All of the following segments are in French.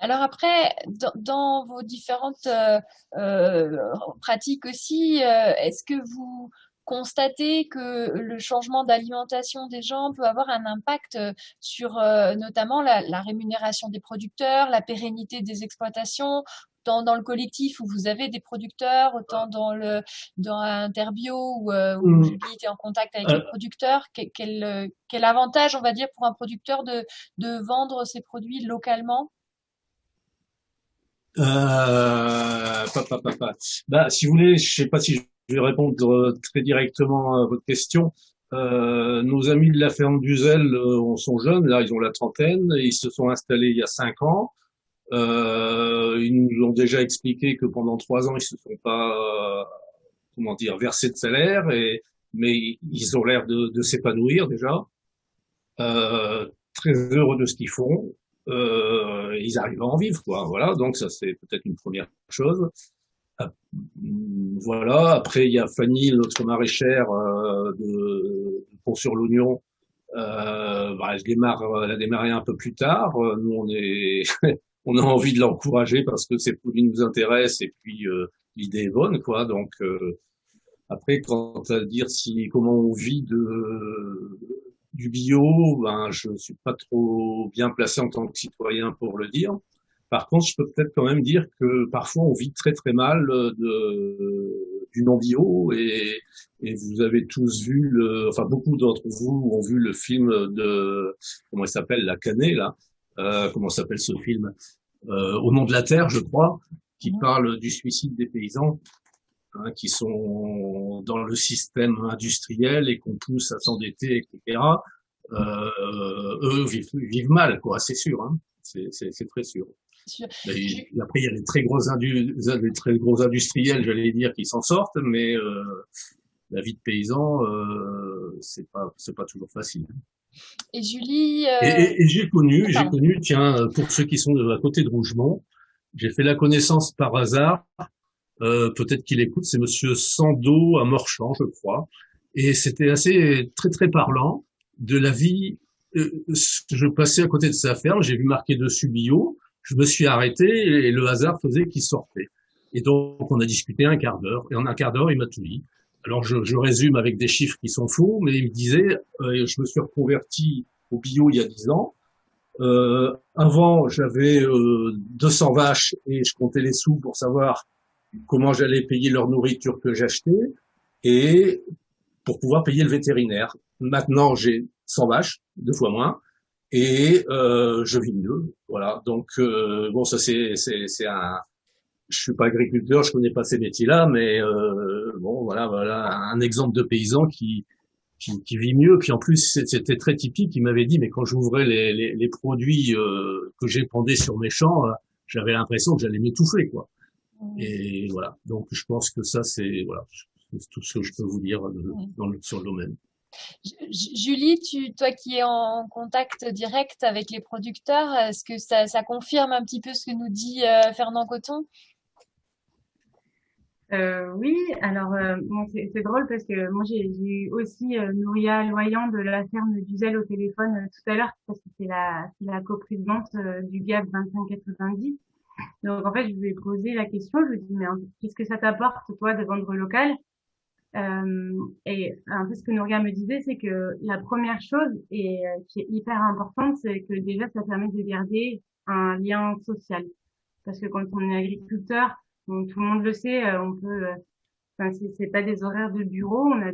Alors après, dans vos différentes pratiques aussi, est-ce que vous constatez que le changement d'alimentation des gens peut avoir un impact sur notamment la rémunération des producteurs, la pérennité des exploitations, tant dans le collectif où vous avez des producteurs, autant dans Interbio où Hum, Julie était en contact avec les euh, producteurs. Quel avantage, on va dire, pour un producteur de vendre ses produits localement? Bah, si vous voulez, je sais pas si je vais répondre très directement à votre question. Nos amis de la ferme d'Uzel sont jeunes, là, ils ont la trentaine, ils se sont installés il y a 5 ans. Ils nous ont déjà expliqué que pendant 3 ans, ils se sont pas, comment dire, versés de salaire, mais ils ont l'air de s'épanouir déjà, très heureux de ce qu'ils font. Ils arrivent à en vivre, quoi. Voilà, donc ça c'est peut-être une première chose. Voilà. Après, il y a Fanny, notre maraîchère de Pont-sur-l'Oignon. Bah, elle a démarré un peu plus tard. Nous, on a envie de l'encourager parce que ses produits nous intéressent et puis l'idée est bonne, quoi. Donc après, quant à dire si comment on vit du bio, ben je suis pas trop bien placé en tant que citoyen pour le dire. Par contre, je peux peut-être quand même dire que parfois on vit très très mal du non bio et vous avez tous vu enfin beaucoup d'entre vous ont vu le film de comment il s'appelle, La Canée là, comment s'appelle ce film, Au nom de la terre, je crois, qui parle du suicide des paysans, hein, qui sont dans le système industriel et qu'on pousse à s'endetter, etc. Eux vivent mal, quoi, c'est sûr, hein. C'est très sûr. Sur- Et Ju- après, il y a les très gros industriels, j'allais dire, qui s'en sortent, mais la vie de paysan, c'est pas toujours facile. Et Julie, Et j'ai pardon. connu, tiens, pour ceux qui sont à côté de Rougemont, j'ai fait la connaissance par hasard. Peut-être qu'il écoute, c'est Monsieur Sando à Morchamp, je crois. Et c'était assez très très parlant de la vie. Je passais à côté de sa ferme, j'ai vu marqué dessus bio, je me suis arrêté et le hasard faisait qu'il sortait. Et donc on a discuté un quart d'heure et en un quart d'heure il m'a tout dit. Alors je résume avec des chiffres qui sont faux, mais il me disait je me suis reconverti au bio il y a 10 ans. Avant j'avais 200 vaches et je comptais les sous pour savoir comment j'allais payer leur nourriture que j'achetais et pour pouvoir payer le vétérinaire. Maintenant, j'ai 100 vaches, 2 fois moins, et je vis mieux. Voilà. Donc bon, ça c'est un. Je suis pas agriculteur, je connais pas ces métiers-là, mais bon, voilà un exemple de paysan qui vit mieux. Puis en plus, c'était très typique. Il m'avait dit, mais quand j'ouvrais les produits que j'épandais sur mes champs, j'avais l'impression que j'allais m'étouffer, quoi. Et voilà. Donc, je pense que ça, c'est voilà, c'est tout ce que je peux vous dire sur le domaine. Julie, toi qui es en contact direct avec les producteurs, est-ce que ça confirme un petit peu ce que nous dit Fernand Coton? Oui, alors bon, c'est drôle parce que moi j'ai eu aussi Nouria Loyant de la ferme du Zèle au téléphone tout à l'heure parce que c'est la coprésidente du GAP 2590. Donc en fait je lui ai posé la question, je lui ai dit mais qu'est-ce que ça t'apporte toi de vendre local? Et un peu ce que Nouria me disait c'est que la première chose et qui est hyper importante c'est que déjà ça permet de garder un lien social parce que quand on est agriculteur, bon, tout le monde le sait, on peut enfin, c'est pas des horaires de bureau, on a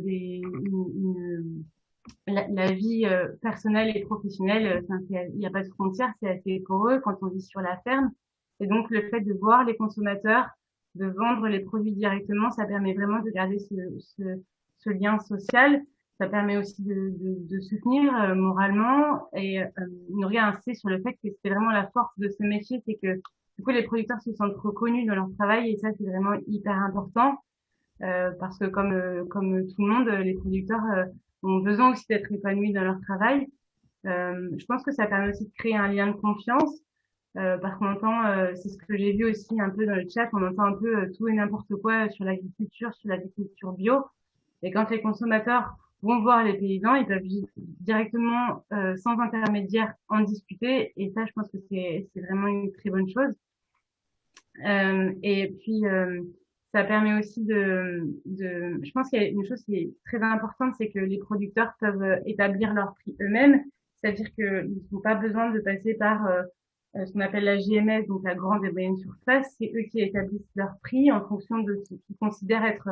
la vie personnelle et professionnelle, enfin, il n'y a pas de frontières, c'est assez poreux quand on vit sur la ferme. Et donc le fait de voir les consommateurs, de vendre les produits directement, ça permet vraiment de garder ce lien social. Ça permet aussi de soutenir moralement. Et Nouria insiste sur le fait que c'est vraiment la force de ce métier, c'est que du coup les producteurs se sentent reconnus dans leur travail et ça c'est vraiment hyper important. Parce que comme tout le monde, les producteurs ont besoin aussi d'être épanouis dans leur travail. Je pense que ça permet aussi de créer un lien de confiance parce qu'on entend, c'est ce que j'ai vu aussi un peu dans le chat, on entend un peu tout et n'importe quoi sur l'agriculture bio. Et quand les consommateurs vont voir les paysans, ils peuvent directement, sans intermédiaire, en discuter. Et ça, je pense que c'est vraiment une très bonne chose. Et puis, ça permet aussi je pense qu'il y a une chose qui est très importante, c'est que les producteurs peuvent établir leurs prix eux-mêmes. C'est-à-dire qu'ils n'ont pas besoin de passer par ce qu'on appelle la GMS, donc la grande et moyenne surface. C'est eux qui établissent leurs prix en fonction de ce qu'ils considèrent être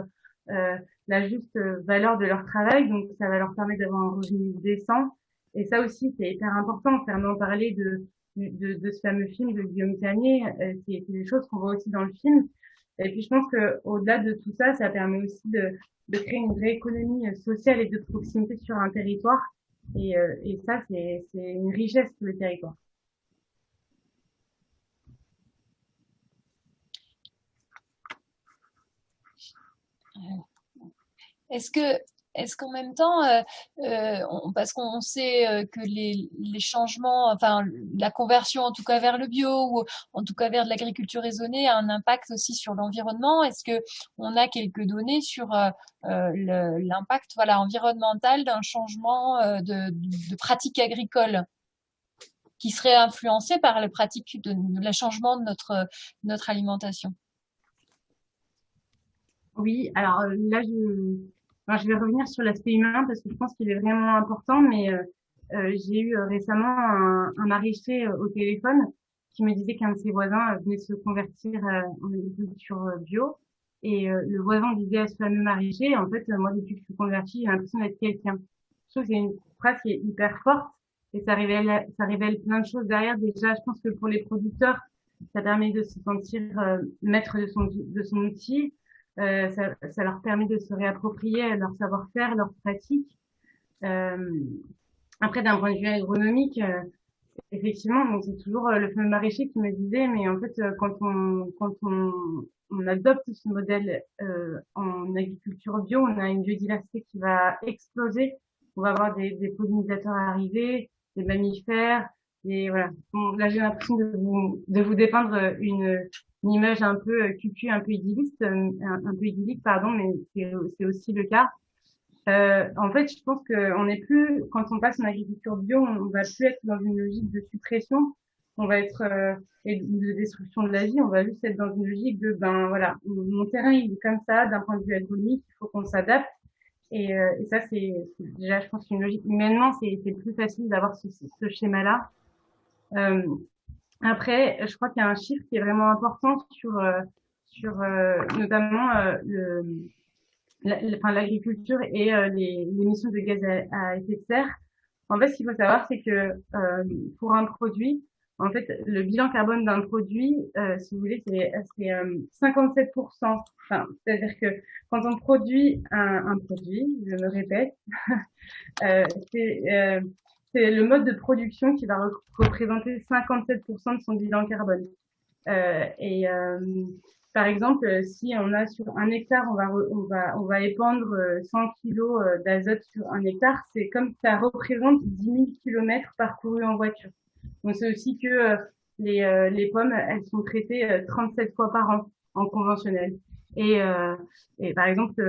euh, la juste valeur de leur travail. Donc, ça va leur permettre d'avoir un revenu décent. Et ça aussi, c'est hyper important. Clairement, parler de ce fameux film de Guillaume Canet, c'est des choses qu'on voit aussi dans le film. Et puis je pense que au-delà de tout ça, ça permet aussi de créer une vraie économie sociale et de proximité sur un territoire. Et ça, c'est une richesse pour le territoire. Est-ce que, est-ce qu'en même temps, parce qu'on sait que les changements, enfin la conversion en tout cas vers le bio ou en tout cas vers de l'agriculture raisonnée a un impact aussi sur l'environnement? Est-ce que on a quelques données sur l'impact, voilà, environnemental d'un changement de pratiques agricoles qui serait influencé par les pratiques de la changement de notre alimentation? Oui, alors là, enfin, je vais revenir sur l'aspect humain parce que je pense qu'il est vraiment important, mais j'ai eu récemment un maraîcher au téléphone qui me disait qu'un de ses voisins venait de se convertir en agriculture bio. Et le voisin disait à ce fameux maraîcher, en fait, moi, depuis que je suis converti, j'ai l'impression d'être quelqu'un. Je trouve que c'est une phrase qui est hyper forte et ça révèle plein de choses derrière. Déjà, je pense que pour les producteurs, ça permet de se sentir maître de son outil. Ça leur permet de se réapproprier leur savoir-faire, leurs pratiques. Euh, Après, d'un point de vue agronomique, effectivement, donc c'est toujours le fameux maraîcher qui me disait, mais en fait, on adopte ce modèle en agriculture bio, on a une biodiversité qui va exploser. On va avoir des pollinisateurs arriver, des mammifères, et voilà. Bon, là, j'ai l'impression de vous dépeindre une image un peu cucu, un peu idylliste, un peu idyllique, pardon, mais c'est aussi le cas. En fait, je pense qu'on n'est plus, quand on passe en agriculture bio, on va plus être dans une logique de suppression, on va être et de destruction de la vie, on va juste être dans une logique de ben voilà, mon terrain il est comme ça, d'un point de vue agronomique, il faut qu'on s'adapte. Et ça, déjà, je pense, une logique humainement, c'est plus facile d'avoir ce schéma-là. Euh, Après, je crois qu'il y a un chiffre qui est vraiment important sur notamment enfin, l'agriculture et les émissions de gaz à effet de serre. En fait, ce qu'il faut savoir, c'est que pour un produit, en fait, le bilan carbone d'un produit, si vous voulez, c'est 57%. Enfin, c'est-à-dire que quand on produit un produit, je me répète, euh, c'est euh, c'est le mode de production qui va représenter 57% de son bilan carbone. Et par exemple, si on a sur un hectare, on va épandre 100 kilos d'azote sur un hectare, c'est comme ça représente 10 000 kilomètres parcourus en voiture. Donc c'est aussi que les pommes, elles sont traitées 37 fois par an en conventionnel. Et, euh, et par exemple,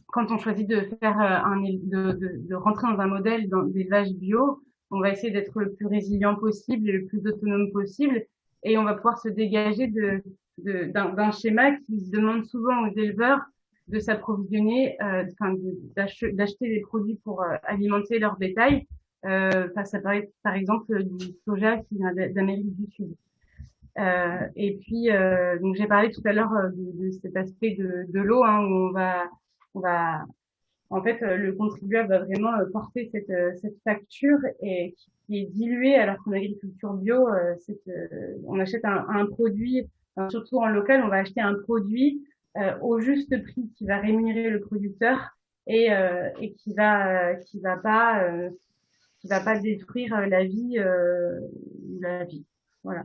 quand on choisit de faire de rentrer dans un modèle d'élevage bio, on va essayer d'être le plus résilient possible et le plus autonome possible, et on va pouvoir se dégager d'un schéma qui demande souvent aux éleveurs de s'approvisionner, enfin d'acheter des produits pour alimenter leur bétail, face à par exemple du soja qui vient d'Amérique du Sud. Et puis donc j'ai parlé tout à l'heure de cet aspect de l'eau, hein, où on va en fait, le contribuable va vraiment porter cette facture et qui est diluée, alors qu'en agriculture bio, on achète un produit, enfin, surtout en local, on va acheter un produit au juste prix qui va rémunérer le producteur et qui va pas détruire la vie. Voilà.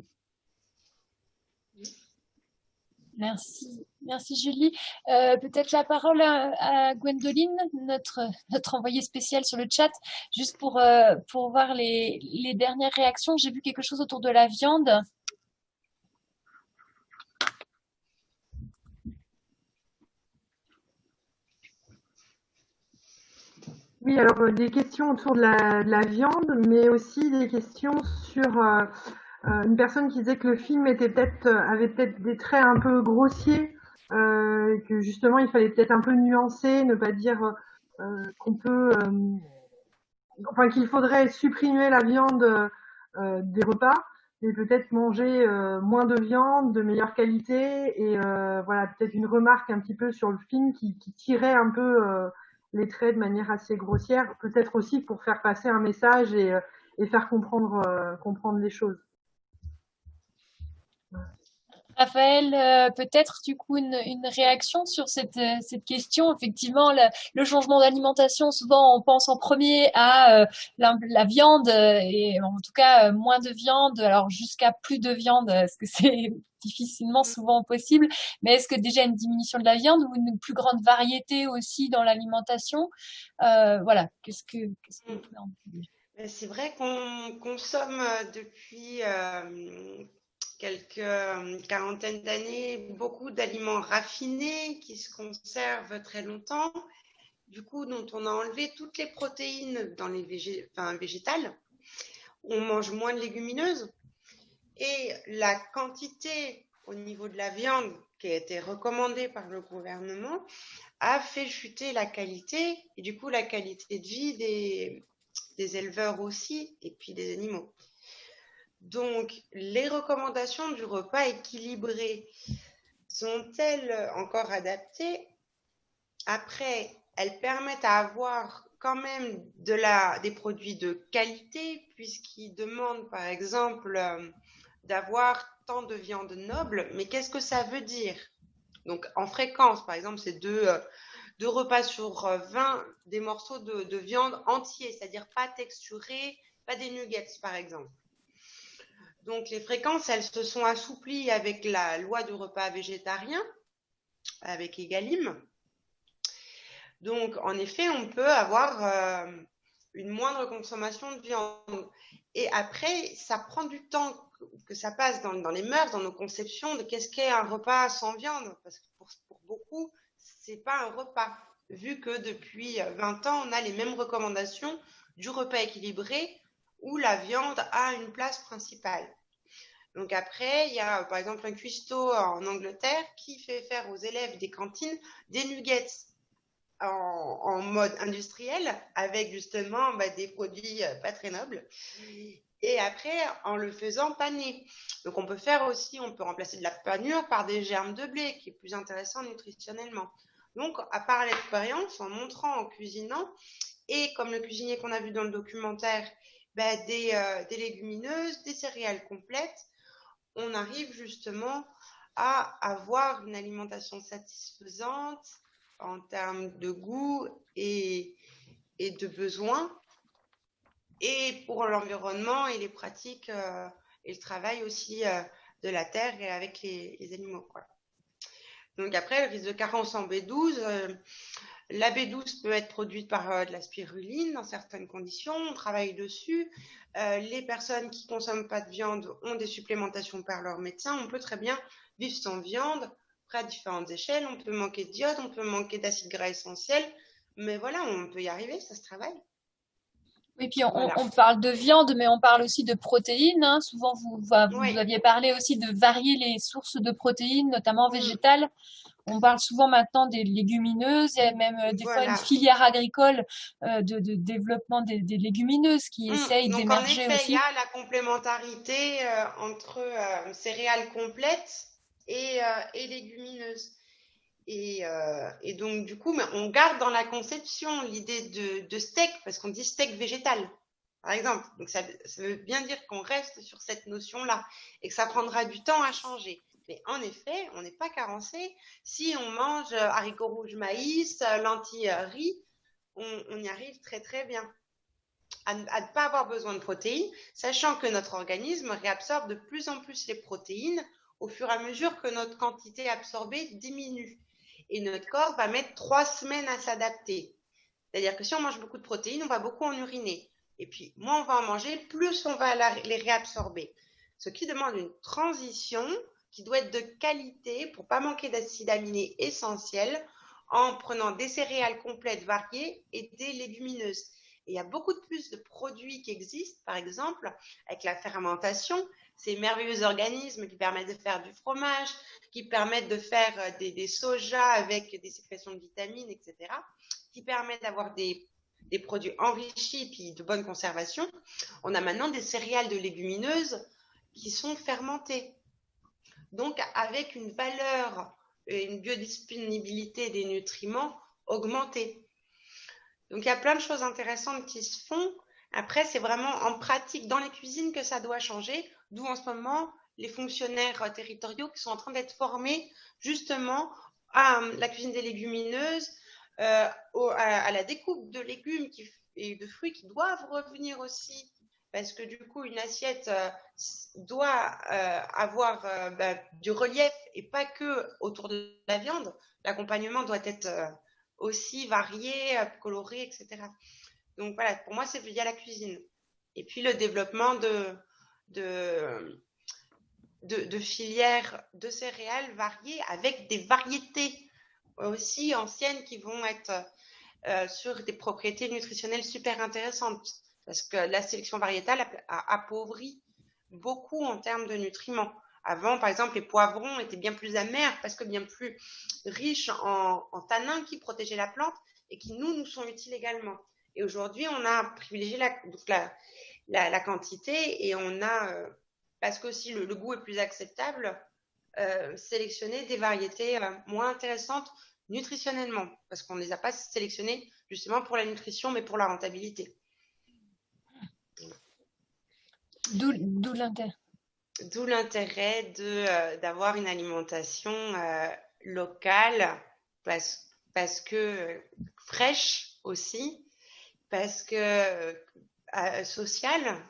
Merci, merci Julie. Peut-être la parole à Gwendoline, notre envoyée spéciale sur le chat, juste pour voir les dernières réactions. J'ai vu quelque chose autour de la viande. Oui, alors des questions autour de la viande, mais aussi des questions sur une personne qui disait que le film avait peut-être des traits un peu grossiers, que justement il fallait peut-être un peu nuancer, ne pas dire qu'on peut, enfin qu'il faudrait supprimer la viande des repas, mais peut-être manger moins de viande, de meilleure qualité, et voilà peut-être une remarque un petit peu sur le film qui tirait un peu les traits de manière assez grossière, peut-être aussi pour faire passer un message et faire comprendre les choses. Raphaël, peut-être du coup une réaction sur cette question. Effectivement, le changement d'alimentation, souvent on pense en premier à la viande et en tout cas moins de viande, alors jusqu'à plus de viande, parce que c'est difficilement souvent possible. Mais est-ce que déjà une diminution de la viande ou une plus grande variété aussi dans l'alimentation, voilà, qu'est-ce que vous pouvez en dire? C'est vrai qu'on consomme depuis quelques quarantaine d'années beaucoup d'aliments raffinés qui se conservent très longtemps, du coup dont on a enlevé toutes les protéines dans les végétales. On mange moins de légumineuses et la quantité au niveau de la viande qui a été recommandée par le gouvernement a fait chuter la qualité et du coup la qualité de vie des éleveurs aussi et puis des animaux. Donc, les recommandations du repas équilibré sont-elles encore adaptées? Après, elles permettent à avoir quand même des produits de qualité puisqu'ils demandent par exemple d'avoir tant de viande noble. Mais qu'est-ce que ça veut dire? Donc, en fréquence, par exemple, c'est deux repas sur 20, des morceaux de viande entiers, c'est-à-dire pas texturés, pas des nuggets, par exemple. Donc, les fréquences, elles se sont assouplies avec la loi du repas végétarien, avec Egalim. Donc, en effet, on peut avoir une moindre consommation de viande. Et après, ça prend du temps que ça passe dans les mœurs, dans nos conceptions de qu'est-ce qu'est un repas sans viande. Parce que pour beaucoup, c'est pas un repas. Vu que depuis 20 ans, on a les mêmes recommandations du repas équilibré où la viande a une place principale. Donc après, il y a par exemple un cuistot en Angleterre qui fait faire aux élèves des cantines des nuggets en mode industriel avec justement des produits pas très nobles. Et après, en le faisant paner. Donc on peut faire aussi, on peut remplacer de la panure par des germes de blé qui est plus intéressant nutritionnellement. Donc à part l'expérience, en montrant, en cuisinant, et comme le cuisinier qu'on a vu dans le documentaire, des légumineuses, des céréales complètes, on arrive justement à avoir une alimentation satisfaisante en termes de goût et de besoins, et pour l'environnement et les pratiques et le travail aussi de la terre et avec les animaux, quoi. Donc après, le risque de carence en B12, la B12 peut être produite par de la spiruline dans certaines conditions, on travaille dessus. Les personnes qui ne consomment pas de viande ont des supplémentations par leur médecin. On peut très bien vivre sans viande, après à différentes échelles. On peut manquer d'iode, on peut manquer d'acides gras essentiels, mais voilà, on peut y arriver, ça se travaille. Oui, puis Voilà. on parle de viande, mais on parle aussi de protéines, hein. Souvent, vous Oui. aviez parlé aussi de varier les sources de protéines, notamment végétales. On parle souvent maintenant des légumineuses. Il y a même des fois une Voilà. filière agricole de développement des légumineuses qui essayent Donc en d'émerger effet, il y aussi. a la complémentarité entre céréales complètes et légumineuses. Et donc, du coup, mais on garde dans la conception l'idée de steak, parce qu'on dit steak végétal, par exemple. Donc, ça veut bien dire qu'on reste sur cette notion-là et que ça prendra du temps à changer. Mais en effet, on n'est pas carencé. Si on mange haricots rouges, maïs, lentilles, riz, on y arrive très, très bien à ne pas avoir besoin de protéines, sachant que notre organisme réabsorbe de plus en plus les protéines au fur et à mesure que notre quantité absorbée diminue. Et notre corps va mettre 3 semaines à s'adapter. C'est-à-dire que si on mange beaucoup de protéines, on va beaucoup en uriner. Et puis, moins on va en manger, plus on va les réabsorber. Ce qui demande une transition qui doit être de qualité pour ne pas manquer d'acides aminés essentiels en prenant des céréales complètes variées et des légumineuses. Et il y a beaucoup de plus de produits qui existent, par exemple, avec la fermentation, ces merveilleux organismes qui permettent de faire du fromage, qui permettent de faire des sojas avec des sécrétions de vitamines, etc., qui permettent d'avoir des produits enrichis puis de bonne conservation. On a maintenant des céréales de légumineuses qui sont fermentées. Donc, avec une valeur et une biodisponibilité des nutriments augmentée. Donc, il y a plein de choses intéressantes qui se font. Après, c'est vraiment en pratique dans les cuisines que ça doit changer, d'où en ce moment les fonctionnaires territoriaux qui sont en train d'être formés justement à la cuisine des légumineuses, à la découpe de légumes et de fruits qui doivent revenir aussi, parce que du coup, une assiette doit avoir du relief et pas que autour de la viande. L'accompagnement doit être aussi varié, coloré, etc. Donc voilà, pour moi, c'est via la cuisine. Et puis le développement de filières de céréales variées avec des variétés aussi anciennes qui vont être sur des propriétés nutritionnelles super intéressantes. Parce que la sélection variétale a appauvri beaucoup en termes de nutriments. Avant, par exemple, les poivrons étaient bien plus amers parce que bien plus riches en tanins qui protégeaient la plante et qui nous sont utiles également. Et aujourd'hui, on a privilégié la quantité et on a, parce qu'aussi le goût est plus acceptable, sélectionné des variétés moins intéressantes nutritionnellement, parce qu'on ne les a pas sélectionnées justement pour la nutrition, mais pour la rentabilité. D'où l'intérêt. D'où l'intérêt d'avoir une alimentation locale, parce que fraîche aussi, parce que sociale,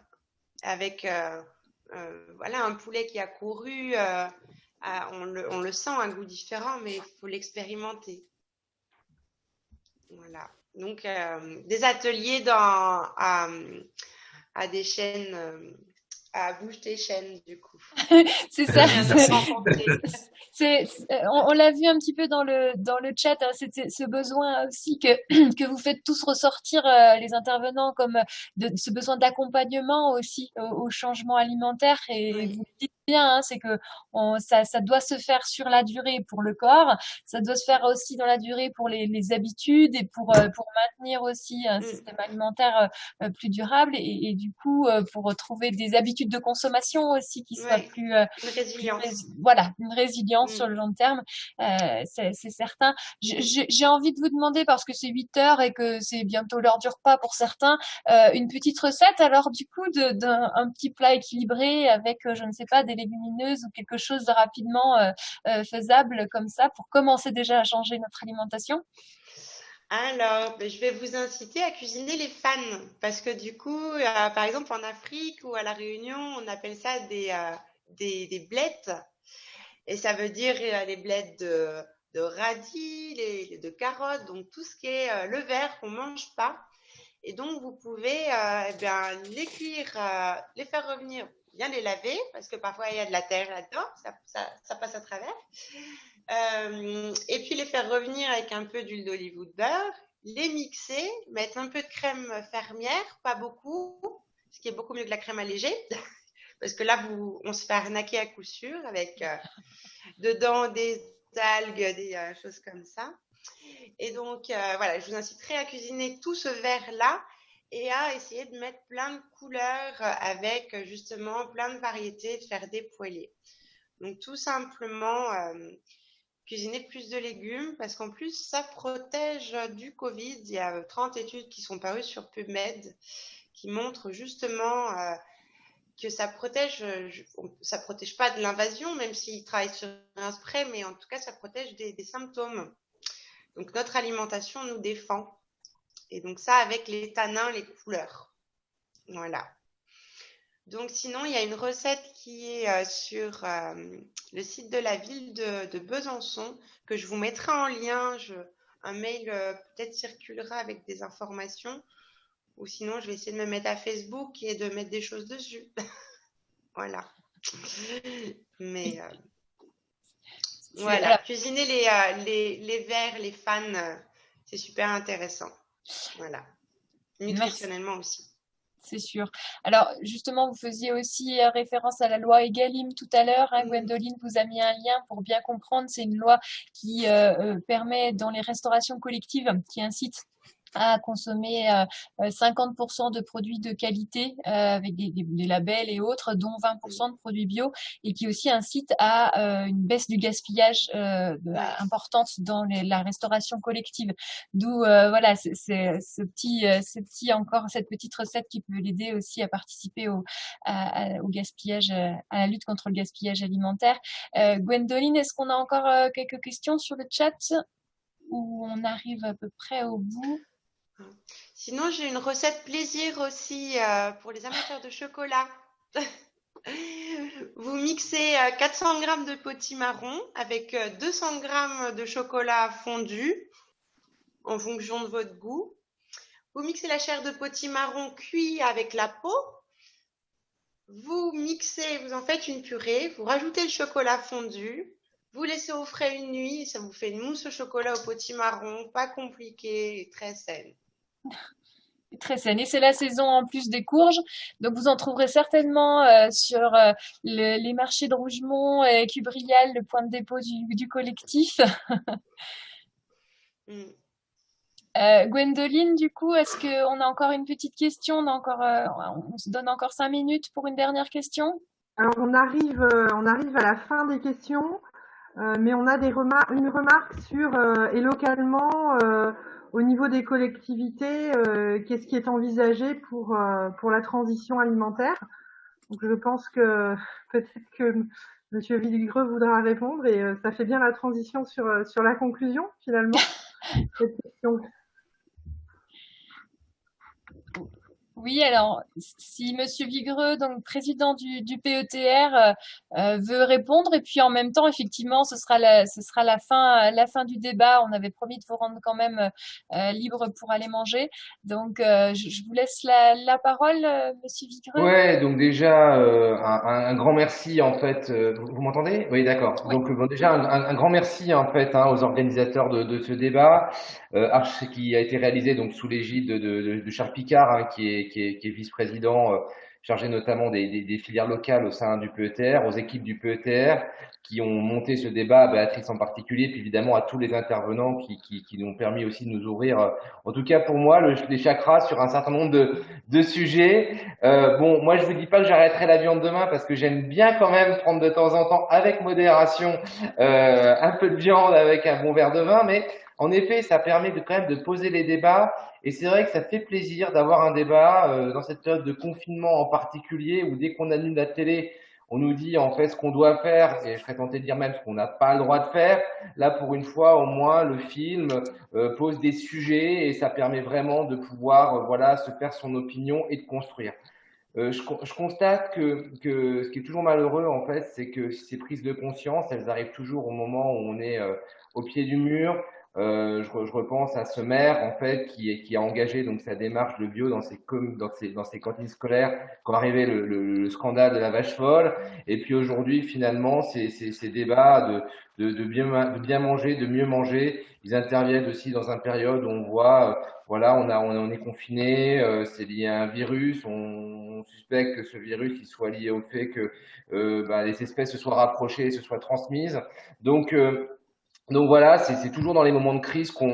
avec voilà, un poulet qui a couru, on le sent, un goût différent, mais il faut l'expérimenter. Voilà. Donc, des ateliers à des chaînes, à Bouge tes chaînes, du coup. C'est ça. On l'a vu un petit peu dans le chat, hein, c'était ce besoin aussi que vous faites tous ressortir, les intervenants, comme ce besoin d'accompagnement aussi au changement alimentaire. Et Oui. vous le dites bien, hein, c'est que ça doit se faire sur la durée pour le corps, ça doit se faire aussi dans la durée pour les habitudes et pour maintenir aussi un système alimentaire plus durable et du coup pour trouver des habitudes de consommation aussi qui soient plus une résilience. voilà, une résilience sur le long terme, c'est certain. J'ai envie de vous demander, parce que c'est 8 heures et que c'est bientôt l'heure du repas pour certains, une petite recette alors du coup d'un petit plat équilibré avec je ne sais pas, des légumineuses ou quelque chose de rapidement faisable comme ça pour commencer déjà à changer notre alimentation. Alors, je vais vous inciter à cuisiner les fans, parce que du coup, par exemple en Afrique ou à La Réunion, on appelle ça des blettes, et ça veut dire les blettes de radis, de carottes, donc tout ce qui est le vert qu'on mange pas. Et donc, vous pouvez les cuire, les faire revenir, bien les laver, parce que parfois il y a de la terre là-dedans, ça passe à travers. Et puis les faire revenir avec un peu d'huile d'olive ou de beurre, les mixer, mettre un peu de crème fermière, pas beaucoup, ce qui est beaucoup mieux que la crème allégée, parce que là, on se fait arnaquer à coup sûr avec dedans des algues, des choses comme ça. Et donc, voilà, je vous inciterai à cuisiner tout ce verre-là et à essayer de mettre plein de couleurs avec justement plein de variétés, de faire des poêlés. Donc, tout simplement, cuisiner plus de légumes parce qu'en plus, ça protège du Covid. Il y a 30 études qui sont parues sur PubMed qui montrent justement que ça protège pas de l'invasion, même s'ils travaillent sur un spray, mais en tout cas, ça protège des symptômes. Donc, notre alimentation nous défend. Et donc, ça, avec les tanins, les couleurs. Voilà. Donc, sinon, il y a une recette qui est sur le site de la ville de Besançon, que je vous mettrai en lien. Un mail peut-être circulera avec des informations. Ou sinon, je vais essayer de me mettre à Facebook et de mettre des choses dessus. Voilà. Mais Voilà, Alors, cuisiner les vers, les fans, c'est super intéressant. Voilà, merci. nutritionnellement aussi. C'est sûr. Alors, justement, vous faisiez aussi référence à la loi Egalim tout à l'heure, hein. Mm. Gwendoline vous a mis un lien pour bien comprendre. C'est une loi qui permet, dans les restaurations collectives, qui incite à consommer 50% de produits de qualité avec des labels et autres, dont 20% de produits bio, et qui aussi incite à une baisse du gaspillage Ouais. importante dans la restauration collective. D'où voilà, c'est ce petit encore cette petite recette qui peut l'aider aussi à participer au gaspillage, à la lutte contre le gaspillage alimentaire. Gwendoline, est-ce qu'on a encore quelques questions sur le chat ou on arrive à peu près au bout? Sinon, j'ai une recette plaisir aussi pour les amateurs de chocolat. Vous mixez 400 grammes de potimarron avec 200 grammes de chocolat fondu en fonction de votre goût. Vous mixez la chair de potimarron cuit avec la peau. Vous mixez, vous en faites une purée. Vous rajoutez le chocolat fondu. Vous laissez au frais une nuit. Ça vous fait une mousse au chocolat au potimarron, pas compliquée et très saine. Très saine. Et c'est la saison en plus des courges. Donc vous en trouverez certainement sur les marchés de Rougemont et Cubrial, le point de dépôt du collectif. Mm. Gwendoline, du coup, est-ce qu'on a encore une petite question? On se donne encore 5 minutes pour une dernière question? Alors on arrive à la fin des questions, mais on a une remarque sur et localement au niveau des collectivités, qu'est-ce qui est envisagé pour la transition alimentaire. Donc je pense que peut-être que Monsieur Villegreux voudra répondre et ça fait bien la transition sur la conclusion finalement cette question. Oui, alors si Monsieur Vigreux, donc président du PETR, veut répondre, et puis en même temps, effectivement, ce sera la fin du débat. On avait promis de vous rendre quand même libre pour aller manger. Donc, je vous laisse la parole, Monsieur Vigreux. Ouais, donc déjà un grand merci en fait. Vous m'entendez? Oui, d'accord. Oui, Donc bon, déjà un grand merci en fait aux organisateurs de ce débat, qui a été réalisé donc sous l'égide de Charles Picard, hein, qui est vice-président chargé notamment des filières locales au sein du PETR, aux équipes du PETR qui ont monté ce débat, à Béatrice en particulier, puis évidemment à tous les intervenants qui nous ont permis aussi de nous ouvrir, en tout cas pour moi, les chakras sur un certain nombre de sujets. Bon, moi je vous dis pas que j'arrêterai la viande demain parce que j'aime bien quand même prendre de temps en temps, avec modération, un peu de viande avec un bon verre de vin, mais en effet, ça permet quand même de poser les débats. Et c'est vrai que ça fait plaisir d'avoir un débat dans cette période de confinement en particulier, où dès qu'on allume la télé, on nous dit en fait ce qu'on doit faire, et je serais tenté de dire même ce qu'on n'a pas le droit de faire. Là, pour une fois, au moins, le film pose des sujets et ça permet vraiment de pouvoir, voilà, se faire son opinion et de construire. Je constate que ce qui est toujours malheureux, en fait, c'est que ces prises de conscience, elles arrivent toujours au moment où on est au pied du mur. Je repense à ce maire, en fait, qui a engagé donc sa démarche de bio dans ses cantines scolaires quand arrivait le scandale de la vache folle. Et puis aujourd'hui, finalement, ces débats de bien manger, de mieux manger, ils interviennent aussi dans une période où on voit voilà, on est confiné, c'est lié à un virus, on suspecte que ce virus il soit lié au fait que les espèces se soient rapprochées et se soient transmises. Donc, euh, donc voilà, c'est toujours dans les moments de crise qu'on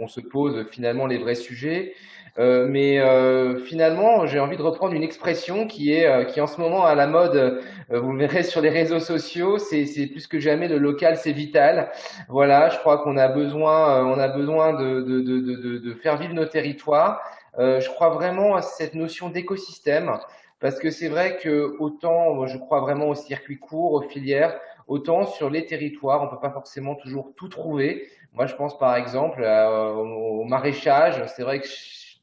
se pose finalement les vrais sujets. Mais finalement, j'ai envie de reprendre une expression qui est en ce moment à la mode. Vous le verrez sur les réseaux sociaux. C'est plus que jamais le local, c'est vital. Voilà, je crois on a besoin de faire vivre nos territoires. Je crois vraiment à cette notion d'écosystème parce que c'est vrai que autant je crois vraiment aux circuits courts, aux filières. Autant sur les territoires, on peut pas forcément toujours tout trouver. Moi, je pense par exemple au maraîchage. C'est vrai que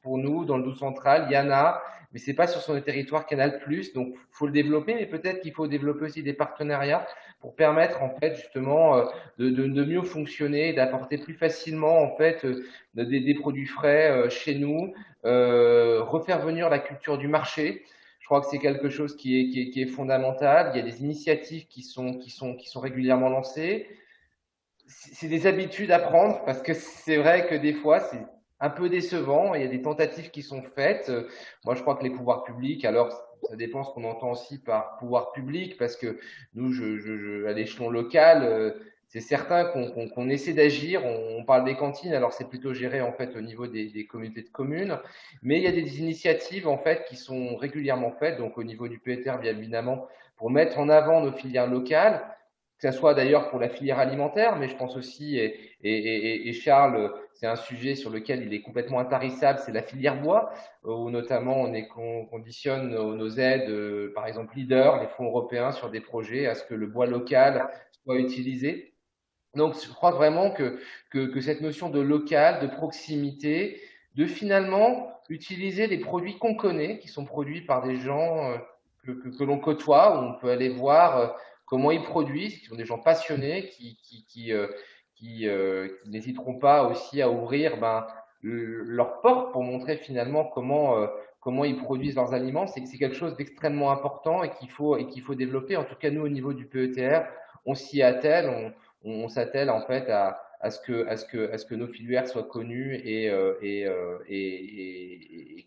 pour nous, dans le Doubs central, il y en a, mais c'est pas sur son territoire qu'il y en a le plus. Donc, faut le développer, mais peut-être qu'il faut développer aussi des partenariats pour permettre en fait justement de mieux fonctionner, d'apporter plus facilement en fait des produits frais chez nous, refaire venir la culture du marché. Je crois que c'est quelque chose qui est fondamental. Il y a des initiatives qui sont régulièrement lancées. C'est des habitudes à prendre parce que c'est vrai que des fois, c'est un peu décevant. Il y a des tentatives qui sont faites. Moi, je crois que les pouvoirs publics, alors ça dépend ce qu'on entend aussi par pouvoir public, parce que nous, à l'échelon local, c'est certain qu'on essaie d'agir. On parle des cantines, alors c'est plutôt géré en fait au niveau des communautés de communes, mais il y a des initiatives en fait qui sont régulièrement faites, donc au niveau du PETR bien évidemment, pour mettre en avant nos filières locales, que ce soit d'ailleurs pour la filière alimentaire, mais je pense aussi, et Charles, c'est un sujet sur lequel il est complètement intarissable, c'est la filière bois, où notamment on conditionne nos aides, par exemple Leader, les fonds européens, sur des projets à ce que le bois local soit utilisé. Donc, je crois vraiment que cette notion de local, de proximité, de finalement utiliser les produits qu'on connaît, qui sont produits par des gens que l'on côtoie, où on peut aller voir comment ils produisent, qui sont des gens passionnés, qui n'hésiteront pas aussi à ouvrir leurs portes pour montrer finalement comment ils produisent leurs aliments. C'est quelque chose d'extrêmement important et qu'il faut développer. En tout cas, nous, au niveau du PETR, on s'y attelle, on s'attelle en fait à ce que nos filières soient connues et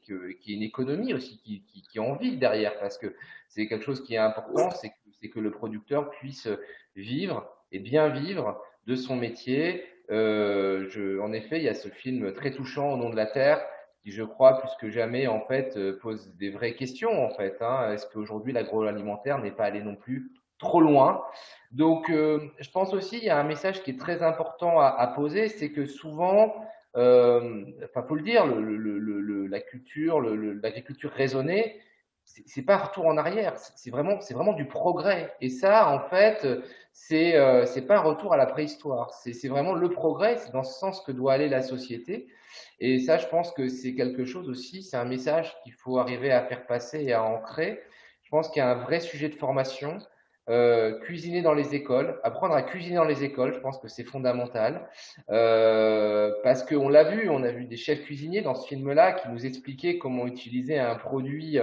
qu'il y ait une économie aussi qui en vive derrière, parce que c'est quelque chose qui est important, c'est que le producteur puisse vivre et bien vivre de son métier. En effet, il y a ce film très touchant Au nom de la terre qui, je crois, plus que jamais, en fait, pose des vraies questions, en fait, hein. Est-ce qu'aujourd'hui, l'agroalimentaire n'est pas allé non plus trop loin? Donc, je pense aussi, il y a un message qui est très important à poser, c'est que souvent, enfin, faut le dire, la culture, l'agriculture raisonnée, c'est pas un retour en arrière, c'est vraiment du progrès. Et ça, en fait, c'est pas un retour à la préhistoire. C'est vraiment le progrès. C'est dans ce sens que doit aller la société. Et ça, je pense que c'est quelque chose aussi. C'est un message qu'il faut arriver à faire passer et à ancrer. Je pense qu'il y a un vrai sujet de formation. Cuisiner dans les écoles, apprendre à cuisiner dans les écoles, je pense que c'est fondamental, parce qu'on l'a vu, on a vu des chefs cuisiniers dans ce film-là qui nous expliquaient comment utiliser un produit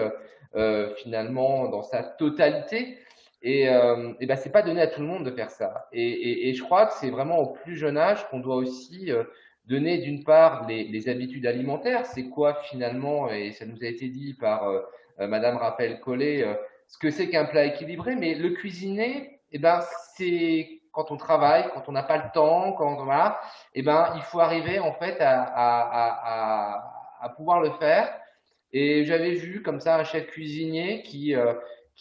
finalement dans sa totalité, et ben c'est pas donné à tout le monde de faire ça. Et je crois que c'est vraiment au plus jeune âge qu'on doit aussi donner d'une part les habitudes alimentaires, c'est quoi finalement, et ça nous a été dit par Madame Raphaël Collet, ce que c'est qu'un plat équilibré, mais le cuisiner, eh ben, c'est quand on travaille, quand on n'a pas le temps, voilà, eh ben, il faut arriver en fait à pouvoir le faire. Et j'avais vu comme ça un chef cuisinier qui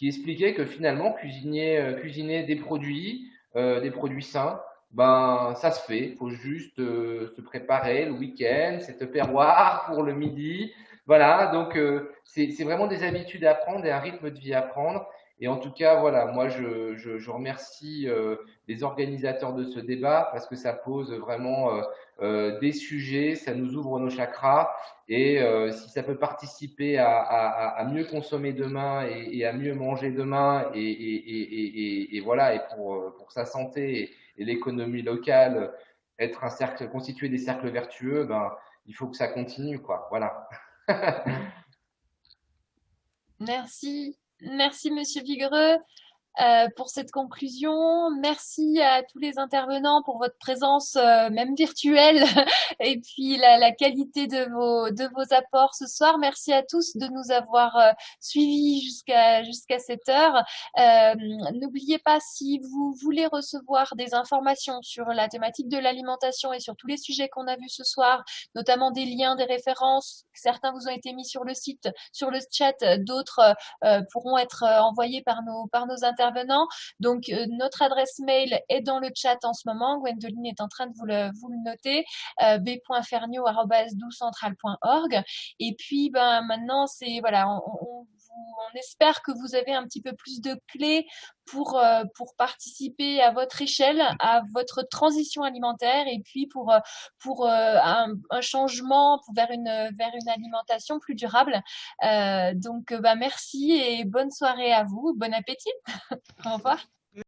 expliquait que finalement cuisiner des produits sains, ben ça se fait. Il faut juste se préparer le week-end, c'est tupperware pour le midi. Voilà, donc c'est vraiment des habitudes à prendre et un rythme de vie à prendre. Et en tout cas, voilà, moi je remercie les organisateurs de ce débat parce que ça pose vraiment des sujets, ça nous ouvre nos chakras. Et si ça peut participer à mieux consommer demain et à mieux manger demain, et voilà, et pour sa santé et l'économie locale, être un cercle, constituer des cercles vertueux, ben il faut que ça continue, quoi. Voilà. Merci. Merci, Monsieur Vigreux, pour cette conclusion. Merci à tous les intervenants pour votre présence, même virtuelle, et puis la qualité de vos apports ce soir. Merci à tous de nous avoir suivis jusqu'à cette heure. N'oubliez pas, si vous voulez recevoir des informations sur la thématique de l'alimentation et sur tous les sujets qu'on a vus ce soir, notamment des liens, des références, certains vous ont été mis sur le site, sur le chat, d'autres pourront être envoyés par nos intervenants. Donc, notre adresse mail est dans le chat en ce moment. Gwendoline est en train de vous le noter, b.ferniaud@douscentral.org. Et puis, maintenant, c'est, voilà, on espère que vous avez un petit peu plus de clés pour participer à votre échelle, à votre transition alimentaire, et puis pour un changement vers une alimentation plus durable. Donc, merci et bonne soirée à vous. Bon appétit. Au revoir.